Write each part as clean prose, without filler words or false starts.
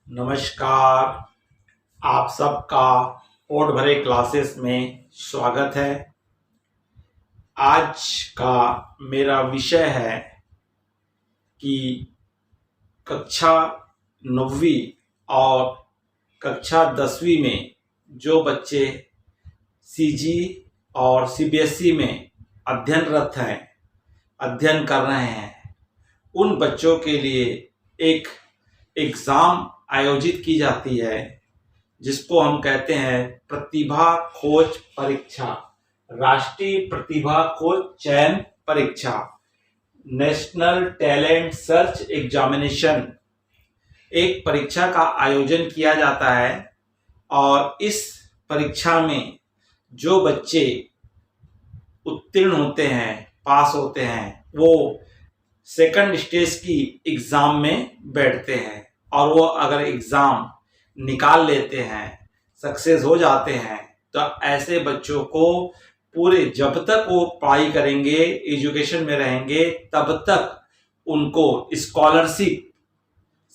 नमस्कार। आप सबका पोट भरे क्लासेस में स्वागत है। आज का मेरा विषय है कि कक्षा 9वीं और कक्षा 10वीं में जो बच्चे सीजी और सीबीएसई में अध्ययन कर रहे हैं, उन बच्चों के लिए एक एग्ज़ाम आयोजित की जाती है जिसको हम कहते हैं प्रतिभा खोज परीक्षा, राष्ट्रीय प्रतिभा खोज चयन परीक्षा, नेशनल टैलेंट सर्च एग्जामिनेशन। एक परीक्षा का आयोजन किया जाता है और इस परीक्षा में जो बच्चे उत्तीर्ण होते हैं, पास होते हैं, वो सेकंड स्टेज की एग्ज़ाम में बैठते हैं और वो अगर एग्ज़ाम निकाल लेते हैं, सक्सेस हो जाते हैं, तो ऐसे बच्चों को पूरे जब तक वो पढ़ाई करेंगे, एजुकेशन में रहेंगे, तब तक उनको स्कॉलरशिप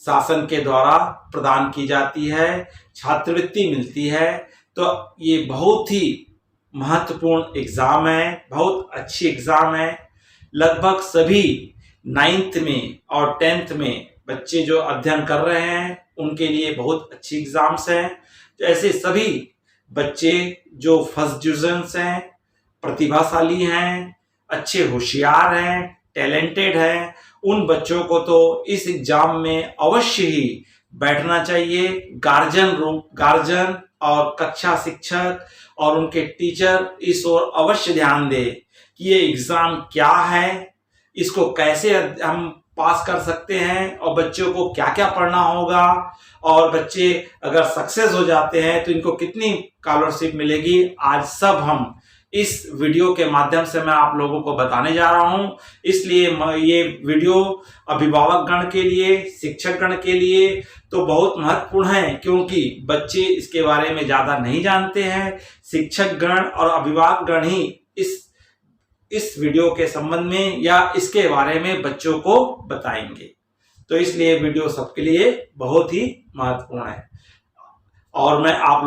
शासन के द्वारा प्रदान की जाती है, छात्रवृत्ति मिलती है। तो ये बहुत ही महत्वपूर्ण एग्ज़ाम है, बहुत अच्छी एग्ज़ाम है। लगभग सभी 9th में और 10th में बच्चे जो अध्ययन कर रहे हैं उनके लिए बहुत अच्छी एग्ज़ाम्स हैं। ऐसे सभी बच्चे जो फर्स्ट डिविजन्स हैं, प्रतिभाशाली हैं, अच्छे होशियार हैं, टैलेंटेड हैं, उन बच्चों को तो इस एग्ज़ाम में अवश्य ही बैठना चाहिए। गार्जियन और कक्षा शिक्षक और उनके टीचर इस ओर अवश्य ध्यान दें कि ये एग्ज़ाम क्या है, इसको कैसे हम पास कर सकते हैं और बच्चों को क्या क्या पढ़ना होगा, और बच्चे अगर सक्सेस हो जाते हैं तो इनको कितनी स्कॉलरशिप मिलेगी। आज सब हम इस वीडियो के माध्यम से मैं आप लोगों को बताने जा रहा हूं। इसलिए ये वीडियो अभिभावक गण के लिए, शिक्षक गण के लिए तो बहुत महत्वपूर्ण है, क्योंकि बच्चे इसके बारे में ज़्यादा नहीं जानते हैं। शिक्षक गण और अभिभावक गण ही इस वीडियो के संबंध में या इसके बारे में बच्चों को बताएंगे। तो इसलिए वीडियो सबके लिए बहुत ही महत्वपूर्ण है और मैं आप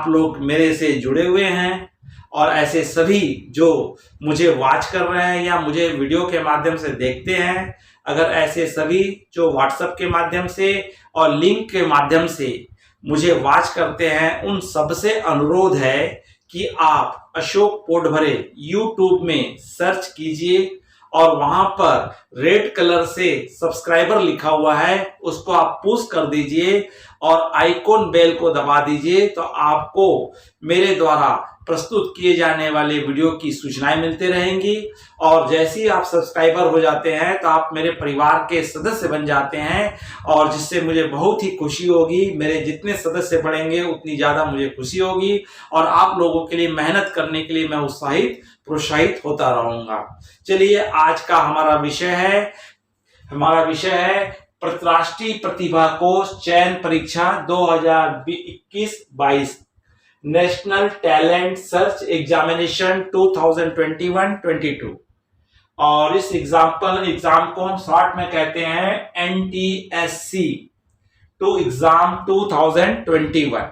लोग मेरे से जुड़े हुए हैं, और ऐसे सभी जो मुझे वॉच कर रहे हैं या मुझे वीडियो के माध्यम से देखते हैं, अगर ऐसे सभी जो व्हाट्सएप के माध्यम से और लिंक के माध्यम से मुझे वॉच करते हैं, उन सबसे अनुरोध है कि आप अशोक पोटभरे यूट्यूब में सर्च कीजिए और वहां पर रेड कलर से सब्सक्राइबर लिखा हुआ है, उसको आप पुश कर दीजिए और आइकॉन बेल को दबा दीजिए। तो आपको मेरे द्वारा प्रस्तुत किए जाने वाले वीडियो की सूचनाएं मिलती रहेंगी, और जैसे ही आप सब्सक्राइबर हो जाते हैं तो आप मेरे परिवार के सदस्य बन जाते हैं, और जिससे मुझे बहुत ही खुशी होगी। मेरे जितने सदस्य बढ़ेंगे उतनी ज़्यादा मुझे खुशी होगी, और आप लोगों के लिए मेहनत करने के लिए मैं प्रोत्साहित होता रहूँगा। चलिए, आज का हमारा विषय है राष्ट्रीय प्रतिभा खोज चयन परीक्षा 2021-22, नेशनल टैलेंट सर्च एग्जामिनेशन 2021-22। और इस एग्जाम को हम शॉर्ट में कहते हैं NTSC टू एग्जाम 2021।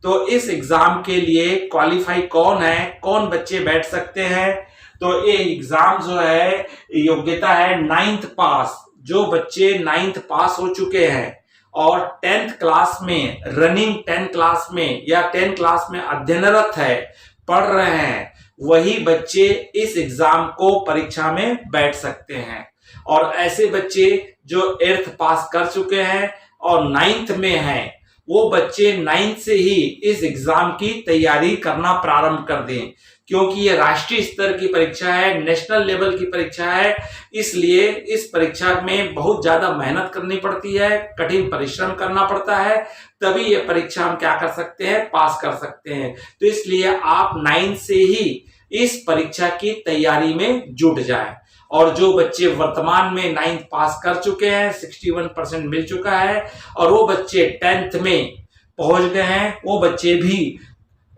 तो इस एग्जाम के लिए क्वालिफाई कौन है, कौन बच्चे बैठ सकते हैं? तो ये एग्जाम जो है, योग्यता है 9th पास। जो बच्चे 9th पास हो चुके हैं और 10th क्लास में, रनिंग 10th क्लास में या 10th क्लास में अध्ययनरत है, पढ़ रहे हैं, वही बच्चे इस एग्जाम को परीक्षा में बैठ सकते हैं। और ऐसे बच्चे जो 8th पास कर चुके हैं और 9th में हैं, वो बच्चे 9th से ही इस एग्जाम की तैयारी करना प्रारंभ कर दें, क्योंकि ये राष्ट्रीय स्तर की परीक्षा है, नेशनल लेवल की परीक्षा है। इसलिए इस परीक्षा में बहुत ज्यादा मेहनत करनी पड़ती है, कठिन परिश्रम करना पड़ता है, तभी ये परीक्षा हम क्या कर सकते हैं, पास कर सकते हैं। तो इसलिए आप 9th से ही इस परीक्षा की तैयारी में जुट जाएं। और जो बच्चे वर्तमान में 9th पास कर चुके हैं, 61% मिल चुका है, और वो बच्चे 10th में पहुंच गए हैं, वो बच्चे भी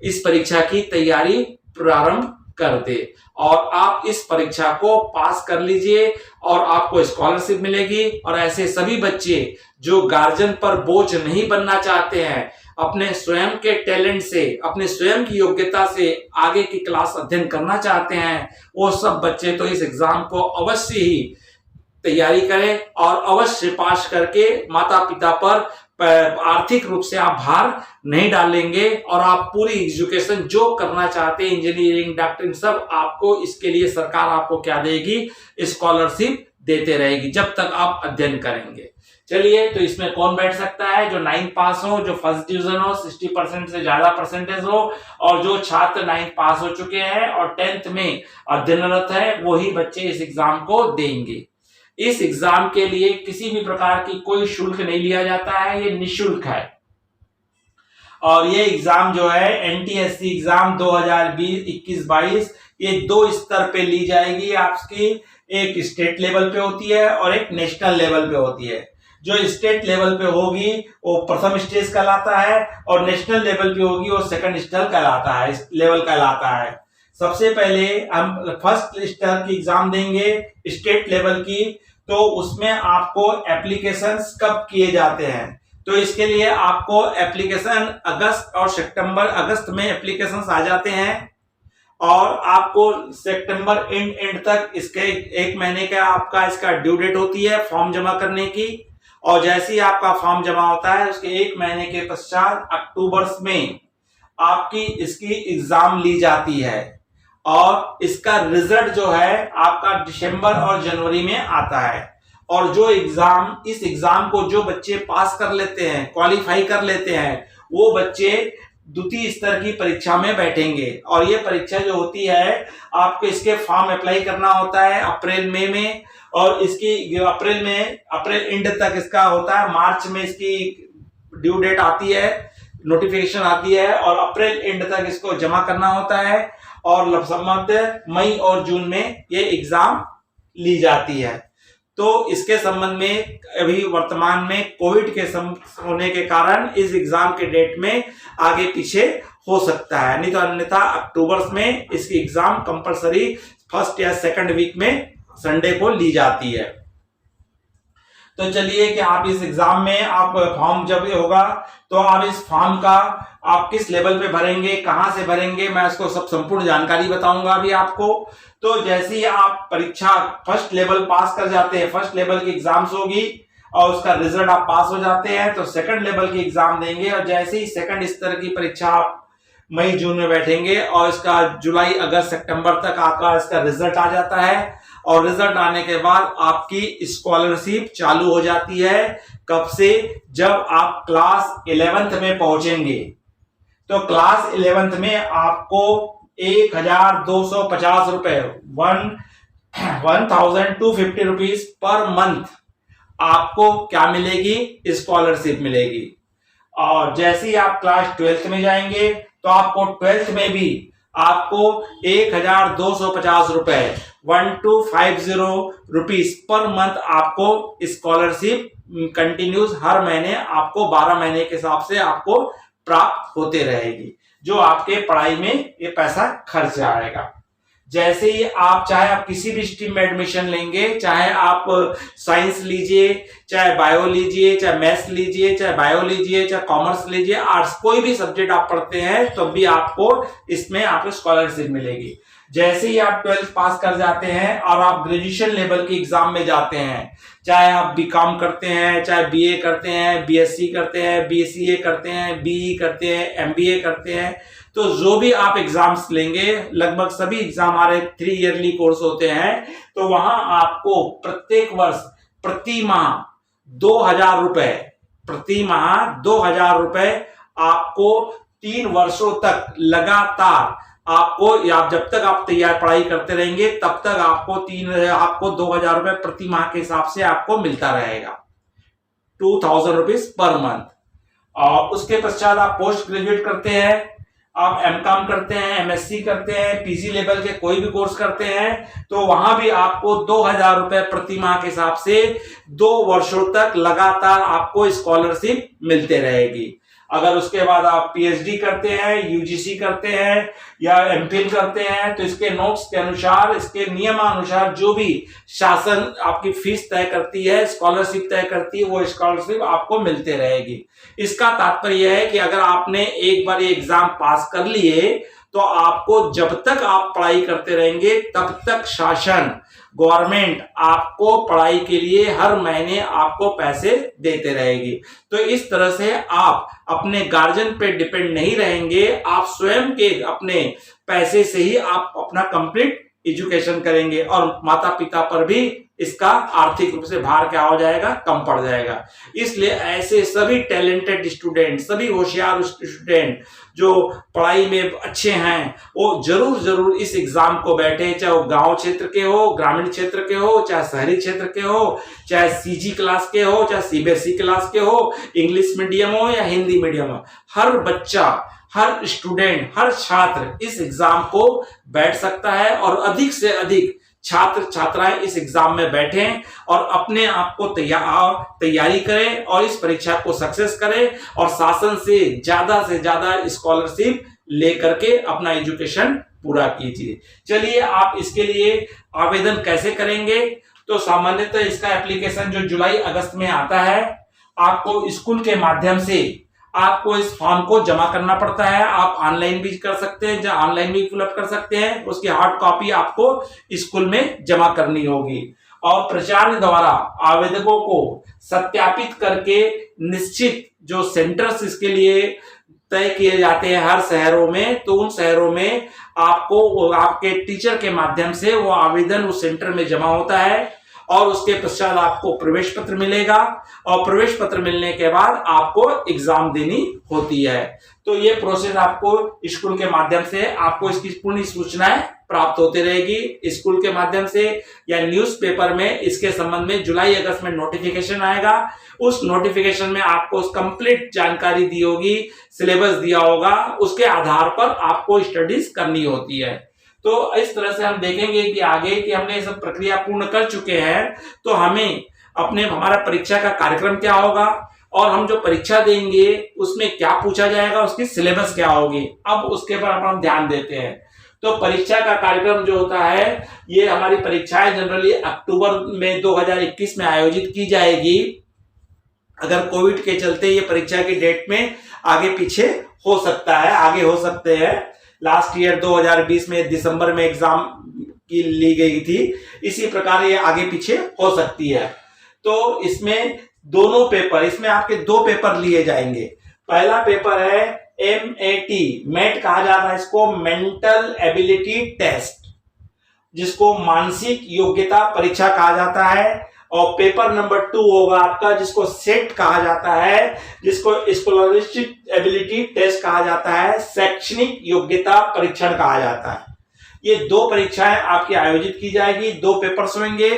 इस परीक्षा की तैयारी प्रारंभ कर दे और आप इस परीक्षा को पास कर लीजिए और आपको स्कॉलरशिप मिलेगी। और ऐसे सभी बच्चे जो गार्जियन पर बोझ नहीं बनना चाहते हैं, अपने स्वयं के टैलेंट से, अपने स्वयं की योग्यता से आगे की क्लास अध्ययन करना चाहते हैं, वो सब बच्चे तो इस एग्जाम को अवश्य ही तैयारी करें और अवश्य पास करके माता पिता पर आर्थिक रूप से आप भार नहीं डालेंगे और आप पूरी एजुकेशन जो करना चाहते हैं, इंजीनियरिंग, डॉक्टरिंग, सब आपको इसके लिए सरकार आपको क्या देगी, स्कॉलरशिप देते रहेगी जब तक आप अध्ययन करेंगे। चलिए, तो इसमें कौन बैठ सकता है? जो 9th पास हो, जो फर्स्ट डिवीजन हो, 60% से ज्यादा परसेंटेज हो और जो छात्र 9th पास हो चुके हैं और 10th में अध्ययनरत है, वही बच्चे इस एग्जाम को देंगे। इस एग्जाम के लिए किसी भी प्रकार की कोई शुल्क नहीं लिया जाता है, ये निःशुल्क है। और ये एग्जाम जो है एनटीएससी एग्जाम 2020-21-22 ये 2 स्तर पे ली जाएगी आपकी। एक स्टेट लेवल पे होती है और एक नेशनल लेवल पे होती है। जो स्टेट लेवल पे होगी वो प्रथम स्टेज कहलाता है और नेशनल लेवल पे होगी वो सेकंड स्टेज कहलाता है, लेवल कहलाता है। सबसे पहले हम फर्स्ट स्तर की एग्जाम देंगे स्टेट लेवल की, तो उसमें आपको एप्लीकेशंस कब किए जाते हैं? तो इसके लिए आपको एप्लीकेशन अगस्त और सितंबर, अगस्त में एप्लीकेशंस आ जाते हैं और आपको सितंबर एंड तक इसके 1 महीने का आपका इसका ड्यू डेट होती है फॉर्म जमा करने की। और जैसे ही आपका फॉर्म जमा होता है उसके 1 महीने के पश्चात अक्टूबर में आपकी इसकी एग्जाम ली जाती है और इसका रिजल्ट जो है आपका दिसंबर और जनवरी में आता है। और जो एग्जाम, इस एग्जाम को जो बच्चे पास कर लेते हैं, क्वालिफाई कर लेते हैं, वो बच्चे द्वितीय स्तर की परीक्षा में बैठेंगे। और ये परीक्षा जो होती है आपको इसके फॉर्म अप्लाई करना होता है अप्रैल मई में और इसकी अप्रैल एंड तक इसका होता है। मार्च में इसकी ड्यू डेट आती है, नोटिफिकेशन आती है और अप्रैल एंड तक इसको जमा करना होता है और संबंध मई और जून में ये एग्जाम ली जाती है। तो इसके संबंध में अभी वर्तमान में कोविड के होने के कारण इस एग्जाम के डेट में आगे पीछे हो सकता है, नहीं तो अन्यथा अक्टूबर में इसकी एग्जाम कंपलसरी फर्स्ट या सेकंड वीक में संडे को ली जाती है। तो चलिए कि आप इस एग्जाम में आप फॉर्म जब होगा तो आप इस फॉर्म का आप किस लेवल पे भरेंगे, कहां से भरेंगे, मैं इसको सब संपूर्ण जानकारी बताऊंगा अभी आपको। तो जैसे ही आप परीक्षा फर्स्ट लेवल पास कर जाते हैं, फर्स्ट लेवल की एग्जाम्स होगी और उसका रिजल्ट आप पास हो जाते हैं तो सेकंड लेवल की एग्जाम देंगे और जैसे ही सेकंड स्तर की परीक्षा आप मई जून में बैठेंगे और इसका जुलाई अगस्त सितंबर तक आपका इसका रिजल्ट आ जाता है। और रिजल्ट आने के बाद आपकी स्कॉलरशिप चालू हो जाती है। कब से? जब आप क्लास 11th में पहुंचेंगे। तो क्लास 11th में आपको 1250 रुपए 1250 रुपीज पर मंथ आपको क्या मिलेगी? स्कॉलरशिप मिलेगी। और जैसे ही आप क्लास 12th में जाएंगे तो आपको 12th में भी आपको 1250 रुपए 1250 रुपीज पर मंथ आपको स्कॉलरशिप कंटिन्यूस हर महीने आपको 12 महीने के हिसाब से आपको प्राप्त होते रहेगी, जो आपके पढ़ाई में ये पैसा खर्च आएगा। जैसे ही आप चाहे आप किसी भी स्ट्रीम में एडमिशन लेंगे, चाहे आप साइंस लीजिए, चाहे बायो लीजिए, चाहे मैथ्स लीजिए, चाहे बायो लीजिए, चाहे कॉमर्स लीजिए, आर्ट्स, कोई भी सब्जेक्ट आप पढ़ते हैं तो भी आपको इसमें आपको स्कॉलरशिप मिलेगी। जैसे ही आप 12th पास कर जाते हैं और आप ग्रेजुएशन लेवल की एग्जाम में जाते हैं, चाहे आप बीकॉम करते हैं, चाहे बीए करते हैं, बीएससी करते हैं, बीसीए करते हैं, बीई करते हैं, एमबीए करते हैं, तो जो भी आप एग्जाम्स लेंगे, लगभग सभी एग्जाम हमारे 3 ईयरली कोर्स होते हैं, तो वहां आपको प्रत्येक वर्ष प्रति माह 2000 रुपए, प्रति माह 2000 रुपए आपको 3 वर्षों तक लगातार आपको, आप जब तक आप तैयार पढ़ाई करते रहेंगे तब तक आपको 2000 रुपए प्रति माह के हिसाब से आपको मिलता रहेगा, 2000 रुपीज पर मंथ। और उसके पश्चात आप पोस्ट ग्रेजुएट करते हैं, आप एमकॉम करते हैं, एमएससी करते हैं, पीजी लेवल के कोई भी कोर्स करते हैं, तो वहां भी आपको 2000 रुपए प्रति माह के हिसाब से 2 वर्षों तक लगातार आपको स्कॉलरशिप मिलते रहेगी। अगर उसके बाद आप पीएचडी करते हैं, यूजीसी करते हैं या एमफिल करते हैं, तो इसके नोट्स के अनुसार, इसके नियमानुसार जो भी शासन आपकी फीस तय करती है, स्कॉलरशिप तय करती है, वो स्कॉलरशिप आपको मिलते रहेगी। इसका तात्पर्य यह है कि अगर आपने एक बार ये एग्जाम पास कर लिए तो आपको जब तक आप पढ़ाई करते रहेंगे तब तक शासन, गवर्नमेंट आपको पढ़ाई के लिए हर महीने आपको पैसे देते रहेगी। तो इस तरह से आप अपने गार्जियन पे डिपेंड नहीं रहेंगे, आप स्वयं के अपने पैसे से ही आप अपना कंप्लीट एजुकेशन करेंगे और माता पिता पर भी इसका आर्थिक रूप से भार क्या हो जाएगा, कम पड़ जाएगा। इसलिए ऐसे सभी टैलेंटेड स्टूडेंट, सभी होशियार स्टूडेंट जो पढ़ाई में अच्छे हैं, वो जरूर इस एग्जाम को बैठे, चाहे वो गांव क्षेत्र के हो, ग्रामीण क्षेत्र के हो, चाहे शहरी क्षेत्र के हो, चाहे सीजी क्लास के हो, चाहे सीबीएसई क्लास के हो, इंग्लिश मीडियम हो या हिंदी मीडियम हो, हर बच्चा, हर स्टूडेंट, हर छात्र इस एग्जाम को बैठ सकता है और अधिक से अधिक छात्र छात्राएं इस एग्जाम में बैठें और अपने आप को तैयारी करें और इस परीक्षा को सक्सेस करें और शासन से ज्यादा स्कॉलरशिप लेकर के अपना एजुकेशन पूरा कीजिए। चलिए, आप इसके लिए आवेदन कैसे करेंगे? तो सामान्यतः इसका एप्लीकेशन जो जुलाई अगस्त में आता है, आपको स्कूल के माध्यम से आपको इस फॉर्म को जमा करना पड़ता है। आप ऑनलाइन भी कर सकते हैं, जहां ऑनलाइन भी फिलअप कर सकते हैं, उसकी हार्ड कॉपी आपको स्कूल में जमा करनी होगी और प्राचार्य द्वारा आवेदकों को सत्यापित करके निश्चित जो सेंटर्स इसके लिए तय किए जाते हैं हर शहरों में, तो उन शहरों में आपको आपके टीचर के माध्यम से वो आवेदन उस सेंटर में जमा होता है और उसके पश्चात आपको प्रवेश पत्र मिलेगा और प्रवेश पत्र मिलने के बाद आपको एग्जाम देनी होती है। तो ये प्रोसेस आपको स्कूल के माध्यम से आपको इसकी पूर्ण सूचनाएं प्राप्त होती रहेगी। स्कूल के माध्यम से या न्यूज़पेपर में इसके संबंध में जुलाई अगस्त में नोटिफिकेशन आएगा। उस नोटिफिकेशन में आपको कंप्लीट जानकारी दी होगी, सिलेबस दिया होगा, उसके आधार पर आपको स्टडीज करनी होती है। तो इस तरह से हम देखेंगे कि आगे कि हमने सब प्रक्रिया पूर्ण कर चुके हैं, तो हमें हमारा परीक्षा का कार्यक्रम क्या होगा और हम जो परीक्षा देंगे उसमें क्या पूछा जाएगा, उसकी सिलेबस क्या होगी, अब उसके पर हम ध्यान देते हैं। तो परीक्षा का कार्यक्रम जो होता है, ये हमारी परीक्षाएं जनरली अक्टूबर में 2021 में आयोजित की जाएगी। अगर कोविड के चलते ये परीक्षा की डेट में आगे पीछे हो सकता है, आगे हो सकते हैं। लास्ट ईयर 2020 में दिसंबर में एग्जाम की ली गई थी, इसी प्रकार ये आगे पीछे हो सकती है। तो इसमें दोनों पेपर, इसमें आपके दो पेपर लिए जाएंगे। पहला पेपर है MET, मेट कहा जाता है इसको, मेंटल एबिलिटी टेस्ट, जिसको मानसिक योग्यता परीक्षा कहा जाता है। और पेपर नंबर 2 होगा आपका, जिसको सेट कहा जाता है, जिसको स्कॉलरशिप एबिलिटी टेस्ट कहा जाता है, शैक्षणिक योग्यता परीक्षण कहा जाता है। ये दो परीक्षाएं आपकी आयोजित की जाएगी, दो पेपर्स होंगे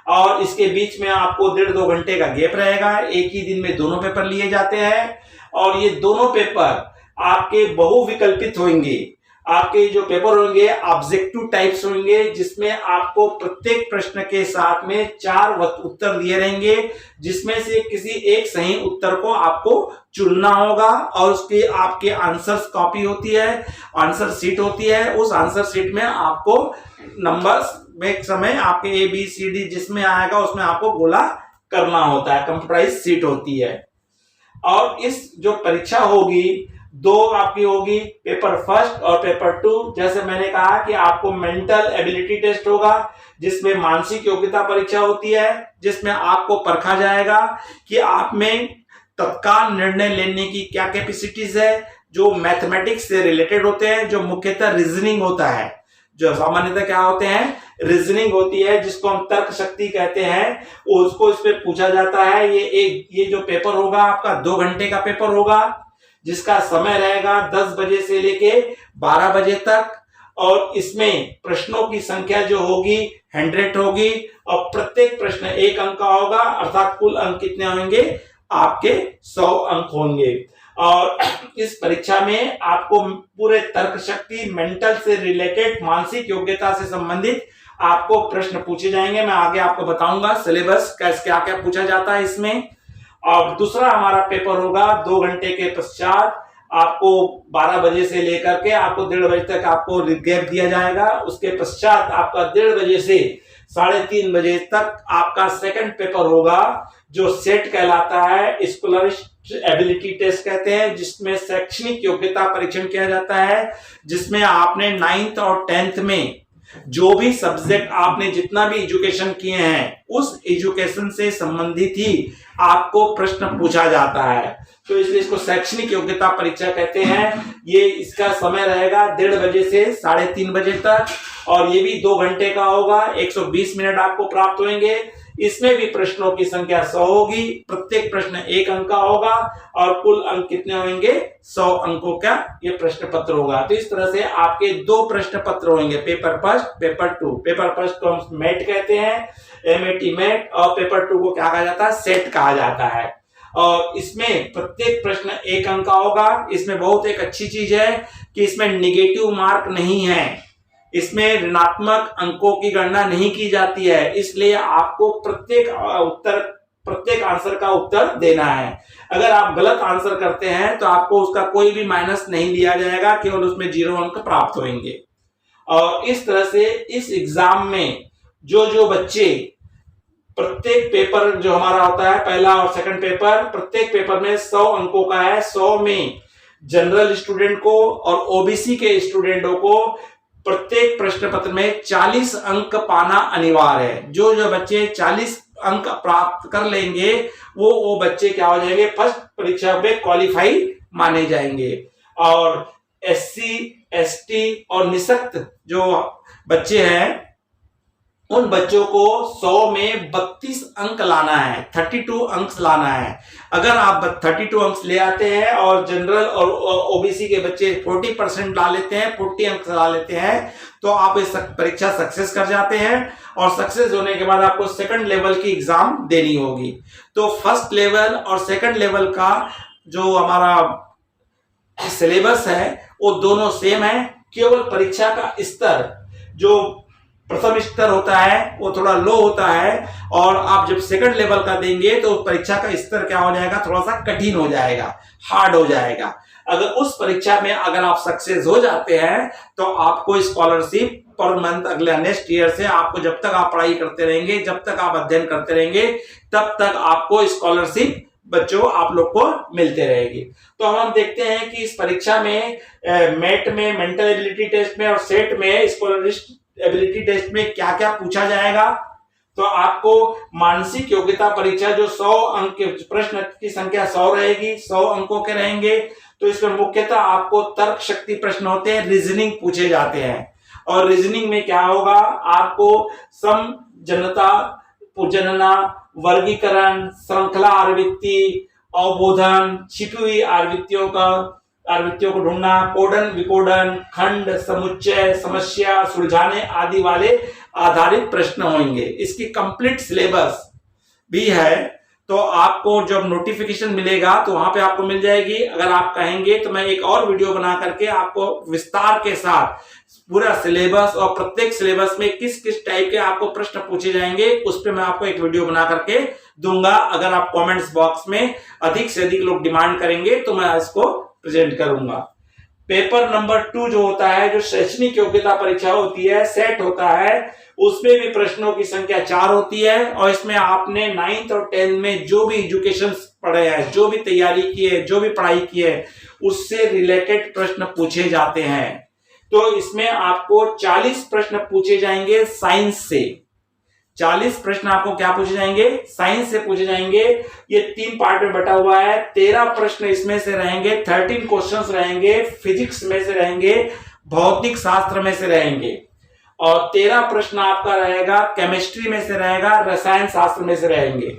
और इसके बीच में आपको 1.5-2 घंटे का गैप रहेगा। एक ही दिन में दोनों पेपर लिए जाते हैं और ये दोनों पेपर आपके बहुविकल्पित होंगे। आपके जो पेपर होंगे ऑब्जेक्टिव टाइप्स होंगे, जिसमें आपको प्रत्येक प्रश्न के साथ में 4 उत्तर दिए रहेंगे, जिसमें से किसी एक सही उत्तर को आपको चुनना होगा और उसकी आपके आंसर्स कॉपी होती है, आंसर शीट होती है। उस आंसर शीट में आपको नंबर्स में समय आपके ABCD जिसमें आएगा उसमें आपको गोला करना होता है, कंप्यूटराइज शीट होती है। और इस जो परीक्षा होगी, दो आपकी होगी, पेपर फर्स्ट और पेपर 2। जैसे मैंने कहा कि आपको मेंटल एबिलिटी टेस्ट होगा, जिसमें मानसिक योग्यता परीक्षा होती है, जिसमें आपको परखा जाएगा कि आप में तत्काल निर्णय लेने की क्या कैपेसिटीज है, जो मैथमेटिक्स से रिलेटेड होते हैं, जो मुख्यतः रीजनिंग होता है, जो सामान्यतः क्या होते हैं, रीजनिंग होती है, जिसको हम तर्क शक्ति कहते हैं, उसको इस पे पूछा जाता है। ये जो पेपर होगा आपका 2 घंटे का पेपर होगा, जिसका समय रहेगा 10 बजे से लेके 12 बजे तक और इसमें प्रश्नों की संख्या जो होगी 100 होगी और प्रत्येक प्रश्न 1 अंक का होगा, अर्थात कुल अंक कितने होंगे आपके 100 अंक होंगे। और इस परीक्षा में आपको पूरे तर्क शक्ति, मेंटल से रिलेटेड, मानसिक योग्यता से संबंधित आपको प्रश्न पूछे जाएंगे। मैं आगे आपको बताऊंगा सिलेबस क्या क्या पूछा जाता है इसमें। और दूसरा हमारा पेपर होगा 2 घंटे के पश्चात, आपको 12 बजे से लेकर के आपको 1:30 बजे तक आपको गैप दिया जाएगा। उसके पश्चात आपका 1:30 बजे से 3:30 बजे तक आपका सेकंड पेपर होगा, जो सेट कहलाता है, स्कॉलरिस्ट एबिलिटी टेस्ट कहते हैं, जिसमें शैक्षणिक योग्यता परीक्षण किया जाता है, जिसमें आपने 9th और 10th में जो भी सब्जेक्ट आपने जितना भी एजुकेशन किए हैं उस एजुकेशन से संबंधित ही आपको प्रश्न पूछा जाता है। तो इसलिए इसको शैक्षणिक योग्यता परीक्षा कहते हैं। ये इसका समय रहेगा 1:30 बजे से 3:30 बजे तक, और ये भी 2 घंटे का होगा। 120 मिनट आपको प्राप्त होंगे। इसमें भी प्रश्नों की संख्या 100 होगी, प्रत्येक प्रश्न 1 अंक का होगा, और कुल अंक कितने होंगे? 100 अंकों का ये प्रश्न पत्र होगा। तो इस तरह से आपके 2 प्रश्न पत्र होंगे, paper first, paper 2। Paper first को हम मेट कहते हैं, MAT मेट, और पेपर 2 को क्या कहा जाता है? सेट कहा जाता है। और इसमें प्रत्येक प्रश्न 1 अंक का होगा। इसमें बहुत एक अच्छी चीज है कि इसमें निगेटिव मार्क नहीं है, इसमें ऋणात्मक अंकों की गणना नहीं की जाती है, इसलिए आपको प्रत्येक आंसर का उत्तर देना है। अगर आप गलत आंसर करते हैं तो आपको उसका कोई भी माइनस नहीं लिया जाएगा, केवल उसमें 0 अंक प्राप्त होंगे। और इस तरह से इस एग्जाम में जो बच्चे, प्रत्येक पेपर जो हमारा होता है, पहला और सेकंड पेपर, प्रत्येक पेपर में 100 अंकों का है। 100 में जनरल स्टूडेंट को और OBC के स्टूडेंटों को प्रत्येक प्रश्न पत्र में 40 अंक पाना अनिवार्य है। जो बच्चे 40 अंक प्राप्त कर लेंगे वो बच्चे क्या हो जाएंगे? फर्स्ट परीक्षा में क्वालिफाई माने जाएंगे। और SC, ST और निःशक्त जो बच्चे हैं, उन बच्चों को 100 में 32 अंक लाना है, 32 अंक लाना है। अगर आप 32 अंक ले आते हैं और जनरल और OBC के बच्चे 40% ला लेते हैं, 40 अंक ला लेते हैं, तो आप इस परीक्षा सक्सेस कर जाते हैं। और सक्सेस होने के बाद आपको सेकंड लेवल की एग्जाम देनी होगी। तो फर्स्ट लेवल और सेकंड लेवल का जो हमारा सिलेबस है वो दोनों सेम है, केवल परीक्षा का स्तर जो प्रथम स्तर होता है वो थोड़ा लो होता है, और आप जब सेकंड लेवल का देंगे तो परीक्षा का स्तर क्या हो जाएगा? थोड़ा सा कठिन हो जाएगा, हार्ड हो जाएगा। अगर उस परीक्षा में अगर आप सक्सेस हो जाते हैं तो आपको स्कॉलरशिप पर मंथ अगले नेक्स्ट ईयर से, आपको जब तक आप पढ़ाई करते रहेंगे, जब तक आप अध्ययन करते रहेंगे, तब तक आपको स्कॉलरशिप बच्चों आप लोग को मिलते रहेगी। तो हम देखते हैं कि इस परीक्षा में मेट में, मेंटल एबिलिटी टेस्ट में और सेट में, स्कॉलरिस्ट एबिलिटी टेस्ट में क्या क्या पूछा जाएगा। तो आपको मानसिक योग्यता परीक्षा जो 100 अंक के प्रश्न की संख्या 100 रहेगी, 100 अंकों के रहेंगे। तो इसमें मुख्यतः आपको तर्क शक्ति प्रश्न होते हैं, रीजनिंग पूछे जाते हैं। और रीजनिंग में क्या होगा? आपको समजनता, पुजनना, वर्गीकरण, श्रृंखला आवृत्ति, अवबोधन, छिपी हुई आवृत्तियों को ढूंढना, कोडन, विकोडन, खंड, समुच्चय, समस्या सुलझाने आदि वाले आधारित प्रश्न होंगे। इसकी कंप्लीट सिलेबस भी है, तो आपको जब नोटिफिकेशन मिलेगा तो वहां पे आपको मिल जाएगी। अगर आप कहेंगे तो मैं एक और वीडियो बना करके आपको विस्तार के साथ पूरा सिलेबस और प्रत्येक सिलेबस में किस किस टाइप के आपको प्रश्न पूछे जाएंगे उस पर मैं आपको एक वीडियो बना करके दूंगा। अगर आप कमेंट्स बॉक्स में अधिक से अधिक लोग डिमांड करेंगे तो मैं इसको प्रेजेंट करूंगा। पेपर नंबर 2 जो होता है, जो शैक्षणिक योग्यता परीक्षा होती है, सेट होता है, उसमें भी प्रश्नों की संख्या 4 होती है। और इसमें आपने 9th और 10th में जो भी एजुकेशन पढ़े हैं, जो भी तैयारी की है, जो भी पढ़ाई की है, उससे रिलेटेड प्रश्न पूछे जाते हैं। तो इसमें आपको 40 प्रश्न पूछे जाएंगे साइंस से। 40 प्रश्न आपको क्या पूछे जाएंगे? साइंस से पूछे जाएंगे। ये 3 पार्ट में बटा हुआ है। 13 प्रश्न इसमें से रहेंगे, 13 क्वेश्चंस रहेंगे, फिजिक्स में से रहेंगे, भौतिक शास्त्र में से रहेंगे, और 13 प्रश्न आपका रहेगा केमिस्ट्री में से रहेगा, रसायन शास्त्र में से रहेंगे,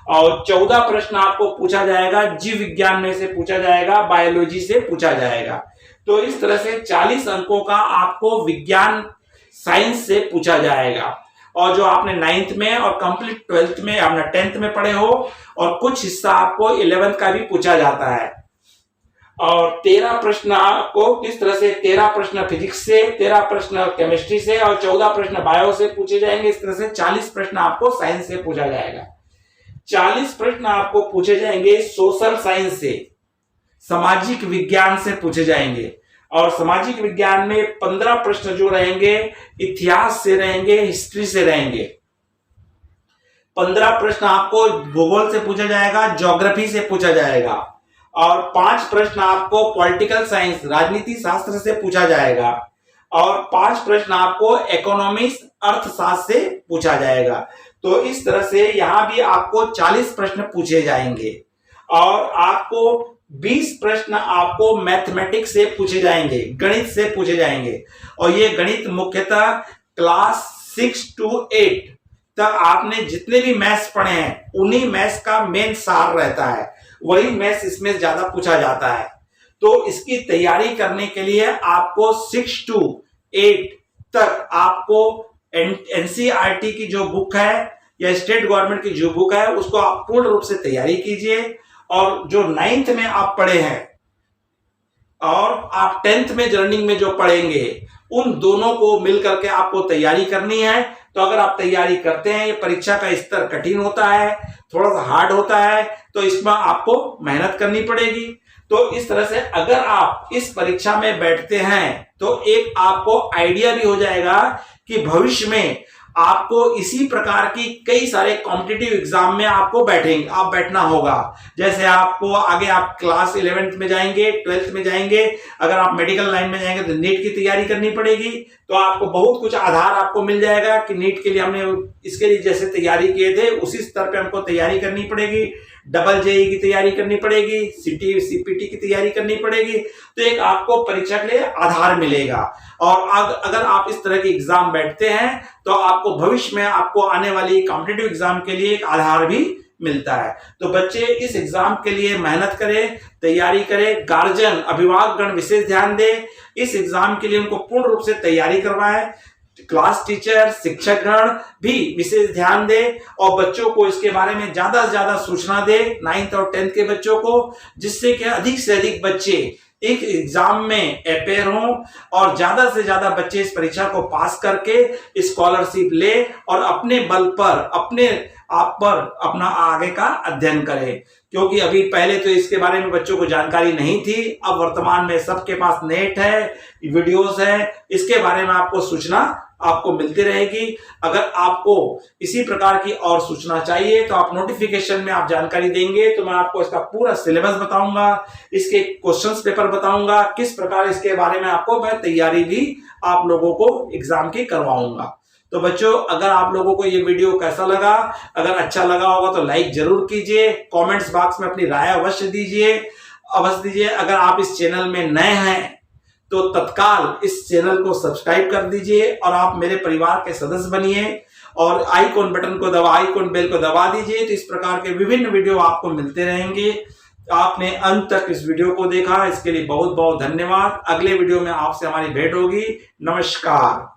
और 14 प्रश्न आपको पूछा जाएगा जीव विज्ञान में से पूछा जाएगा, बायोलॉजी से पूछा जाएगा। तो इस तरह से 40 अंकों का आपको विज्ञान साइंस से पूछा जाएगा। और जो आपने 9th में और कंप्लीट 12th में, आपने 10th में पढ़े हो, और कुछ हिस्सा आपको 11th का भी पूछा जाता है। और 13 प्रश्न आपको किस तरह से, 13 प्रश्न फिजिक्स से, 13 प्रश्न केमिस्ट्री से, और 14 प्रश्न बायो से पूछे जाएंगे। इस तरह से 40 प्रश्न आपको साइंस से पूछा जाएगा। 40 प्रश्न आपको पूछे जाएंगे सोशल साइंस से, सामाजिक विज्ञान से पूछे जाएंगे। और सामाजिक विज्ञान में 15 प्रश्न जो रहेंगे इतिहास से रहेंगे, हिस्ट्री से रहेंगे। 15 प्रश्न आपको भूगोल से पूछा जाएगा, ज्योग्राफी से पूछा जाएगा। और 5 प्रश्न आपको पॉलिटिकल साइंस, राजनीति शास्त्र से पूछा जाएगा। और 5 प्रश्न आपको इकोनॉमिक्स, अर्थशास्त्र से पूछा जाएगा। तो इस तरह से यहां भी आपको 40 प्रश्न पूछे जाएंगे। और आपको 20 प्रश्न आपको मैथमेटिक्स से पूछे जाएंगे, गणित से पूछे जाएंगे। और ये गणित मुख्यतः क्लास 6 to 8 तक आपने जितने भी मैथ्स पढ़े हैं उन्हीं मैथ्स का मेन सार रहता है, वही मैथ्स इसमें ज्यादा पूछा जाता है। तो इसकी तैयारी करने के लिए आपको 6 to 8 तक आपको एनसीईआरटी की जो बुक है या स्टेट गवर्नमेंट की जो बुक है उसको आप पूर्ण रूप से तैयारी कीजिए। और जो 9th में आप पढ़े हैं और आप 10th में रनिंग में जो पढ़ेंगे उन दोनों को मिलकर के आपको तैयारी करनी है। तो अगर आप तैयारी करते हैं, ये परीक्षा का स्तर कठिन होता है, थोड़ा सा हार्ड होता है, तो इसमें आपको मेहनत करनी पड़ेगी। तो इस तरह से अगर आप इस परीक्षा में बैठते हैं तो एक आपको आइडिया भी हो जाएगा कि भविष्य में आपको इसी प्रकार की कई सारे कॉम्पिटिटिव एग्जाम में आपको बैठना होगा। जैसे आपको आगे आप क्लास 11th में जाएंगे, 12th में जाएंगे, अगर आप मेडिकल लाइन में जाएंगे तो नीट की तैयारी करनी पड़ेगी। तो आपको बहुत कुछ आधार आपको मिल जाएगा कि नीट के लिए हमने इसके लिए जैसे तैयारी किए थे उसी स्तर पे हमको तैयारी करनी पड़ेगी, डबल जेई की तैयारी करनी पड़ेगी, सीपीटी की तैयारी करनी पड़ेगी। तो एक आपको परीक्षा के लिए आधार मिलेगा। और अगर आप इस तरह के एग्जाम बैठते हैं तो आपको भविष्य में आपको आने वाली कॉम्पिटिटिव एग्जाम के लिए एक आधार भी मिलता है। तो बच्चे इस एग्जाम के लिए मेहनत करें, तैयारी करें। गार्जियन, अभिभावकगण विशेष ध्यान दें, इस एग्जाम के लिए उनको पूर्ण रूप से तैयारी करवाएं। क्लास टीचर, शिक्षकगण भी विशेष ध्यान दें और बच्चों को इसके बारे में ज्यादा से ज्यादा सूचना दें, 9th और 10th के बच्चों को, जिससे कि अधिक से अधिक बच्चे एक एग्जाम में अपेयर हों और ज्यादा से ज्यादा बच्चे इस परीक्षा को पास करके स्कॉलरशिप ले और अपने बल पर, अपने आप पर अपना आगे का अध्ययन करें। क्योंकि अभी पहले तो इसके बारे में बच्चों को जानकारी नहीं थी, अब वर्तमान में सबके पास नेट है, वीडियोस है, इसके बारे में आपको सूचना आपको मिलती रहेगी। अगर आपको इसी प्रकार की और सूचना चाहिए तो आप नोटिफिकेशन में आप जानकारी देंगे तो मैं आपको इसका पूरा सिलेबस बताऊंगा, इसके क्वेश्चंस पेपर बताऊंगा, किस प्रकार इसके बारे में आपको मैं तैयारी भी आप लोगों को एग्जाम की करवाऊंगा। तो बच्चों, अगर आप लोगों को ये वीडियो कैसा लगा, अगर अच्छा लगा होगा तो लाइक जरूर कीजिए, कमेंट्स बॉक्स में अपनी राय अवश्य दीजिए। अगर आप इस चैनल में नए हैं तो तत्काल इस चैनल को सब्सक्राइब कर दीजिए और आप मेरे परिवार के सदस्य बनिए और आइकॉन बेल को दबा दीजिए। तो इस प्रकार के विभिन्न वीडियो आपको मिलते रहेंगे। आपने अंत तक इस वीडियो को देखा, इसके लिए बहुत बहुत धन्यवाद। अगले वीडियो में आपसे हमारी भेंट होगी। नमस्कार।